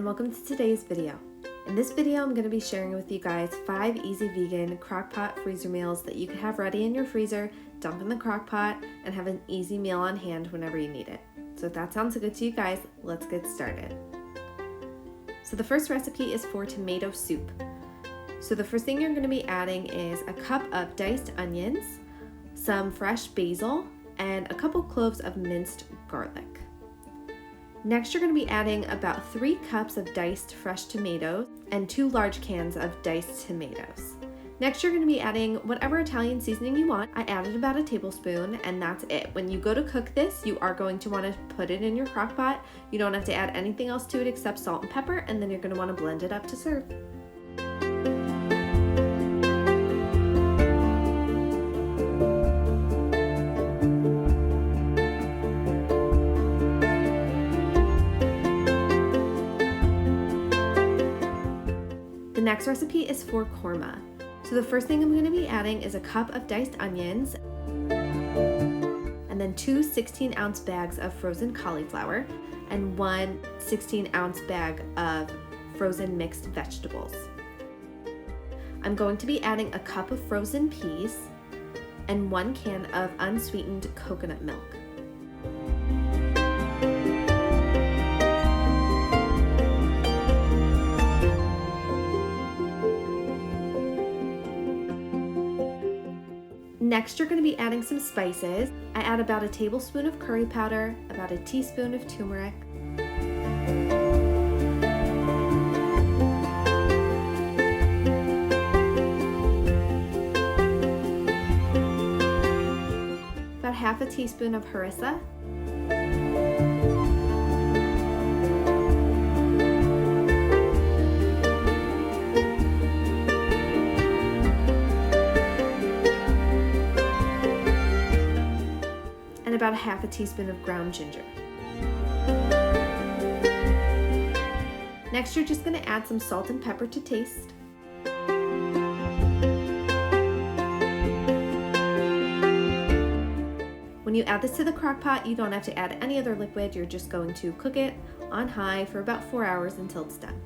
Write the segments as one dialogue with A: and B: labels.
A: and welcome to today's video. In this video, I'm going to be sharing with you guys 5 easy vegan crock-pot freezer meals that you can have ready in your freezer, dump in the crock pot, and have an easy meal on hand whenever you need it. So if that sounds good to you guys, let's get started. So the first recipe is for tomato soup. So the first thing you're going to be adding is a cup of diced onions, some fresh basil, and a couple cloves of minced garlic. Next, you're going to be adding about 3 cups of diced fresh tomatoes and 2 large cans of diced tomatoes. Next, you're going to be adding whatever Italian seasoning you want. I added about a tablespoon, and that's it. When you go to cook this, you are going to want to put it in your crock pot. You don't have to add anything else to it except salt and pepper, and then you're going to want to blend it up to serve. The next recipe is for korma. So the first thing I'm going to be adding is a cup of diced onions and then 2 16-ounce bags of frozen cauliflower and 1 16-ounce bag of frozen mixed vegetables. I'm going to be adding a cup of frozen peas and 1 can of unsweetened coconut milk. Next, you're going to be adding some spices. I add about a tablespoon of curry powder, about a teaspoon of turmeric, about half a teaspoon of harissa, and about a half a teaspoon of ground ginger. Next, you're just going to add some salt and pepper to taste. When you add this to the crock pot, you don't have to add any other liquid. You're just going to cook it on high for about 4 hours until it's done.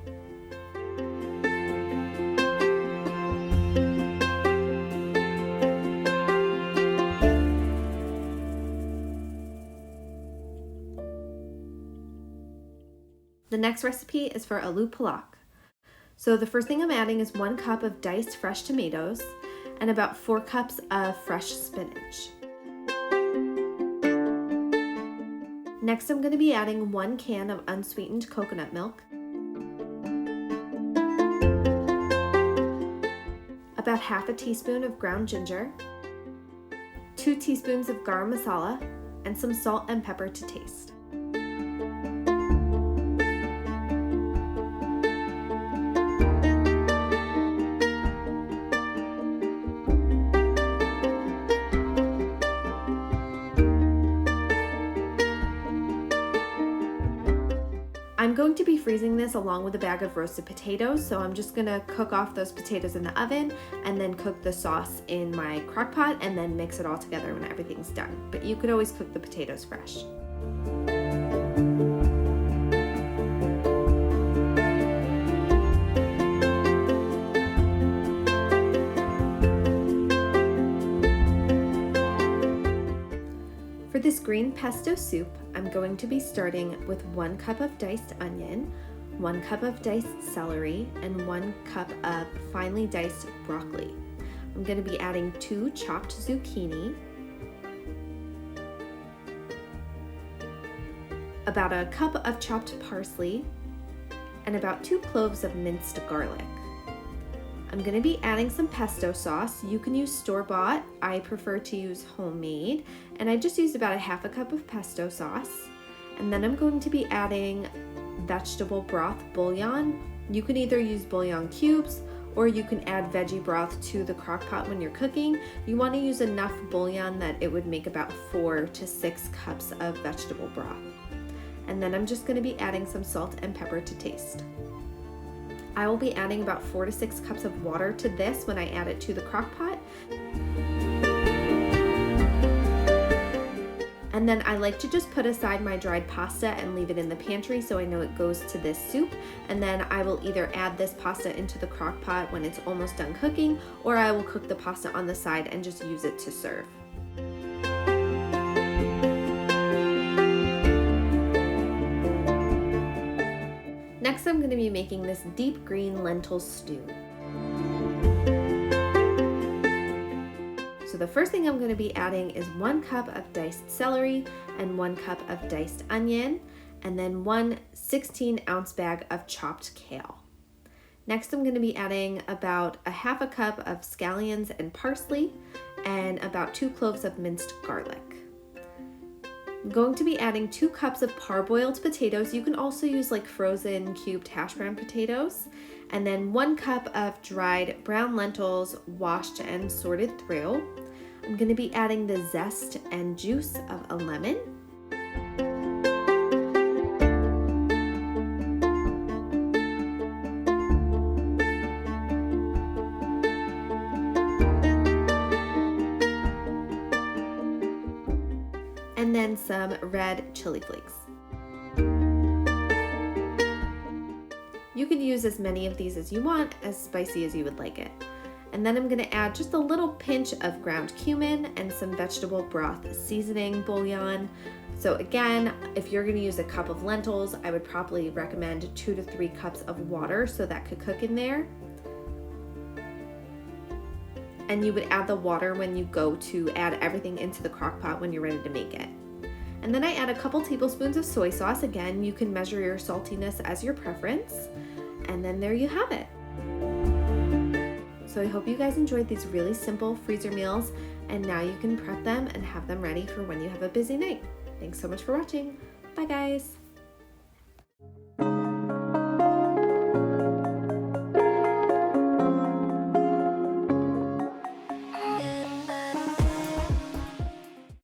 A: The next recipe is for aloo palak. So the first thing I'm adding is 1 cup of diced fresh tomatoes and about 4 cups of fresh spinach. Next, I'm going to be adding 1 can of unsweetened coconut milk, about half a teaspoon of ground ginger, 2 teaspoons of garam masala, and some salt and pepper to taste. I'm going to be freezing this along with a bag of roasted potatoes, so I'm just gonna cook off those potatoes in the oven and then cook the sauce in my crock pot and then mix it all together when everything's done. But you could always cook the potatoes fresh. For this green pesto soup, I'm going to be starting with 1 cup of diced onion, 1 cup of diced celery, and 1 cup of finely diced broccoli. I'm going to be adding 2 chopped zucchini, about a cup of chopped parsley, and about 2 cloves of minced garlic. I'm going to be adding some pesto sauce. You can use store-bought. I prefer to use homemade, and I just used about a half a cup of pesto sauce. And then I'm going to be adding vegetable broth bouillon. You can either use bouillon cubes or you can add veggie broth to the crock pot when you're cooking. You want to use enough bouillon that it would make about 4 to 6 cups of vegetable broth. And then I'm just going to be adding some salt and pepper to taste. I will be adding about 4 to 6 cups of water to this when I add it to the crock pot. And then I like to just put aside my dried pasta and leave it in the pantry so I know it goes to this soup. And then I will either add this pasta into the crock pot when it's almost done cooking, or I will cook the pasta on the side and just use it to serve. Next, I'm going to be making this deep green lentil stew. So the first thing I'm going to be adding is 1 cup of diced celery and 1 cup of diced onion, and then 1 16-ounce bag of chopped kale. Next, I'm going to be adding about 1/2 cup of scallions and parsley and about 2 cloves of minced garlic. I'm going to be adding 2 cups of parboiled potatoes. You can also use like frozen cubed hash brown potatoes. And then 1 cup of dried brown lentils washed and sorted through. I'm going to be adding the zest and juice of a lemon. And then some red chili flakes. You can use as many of these as you want, as spicy as you would like it. And then I'm going to add just a little pinch of ground cumin and some vegetable broth seasoning bouillon. So again, if you're going to use a cup of lentils, I would probably recommend 2 to 3 cups of water so that could cook in there. And you would add the water when you go to add everything into the crock pot when you're ready to make it. And then I add a couple tablespoons of soy sauce. Again, you can measure your saltiness as your preference. And then there you have it. So I hope you guys enjoyed these really simple freezer meals, and now you can prep them and have them ready for when you have a busy night. Thanks so much for watching. Bye guys.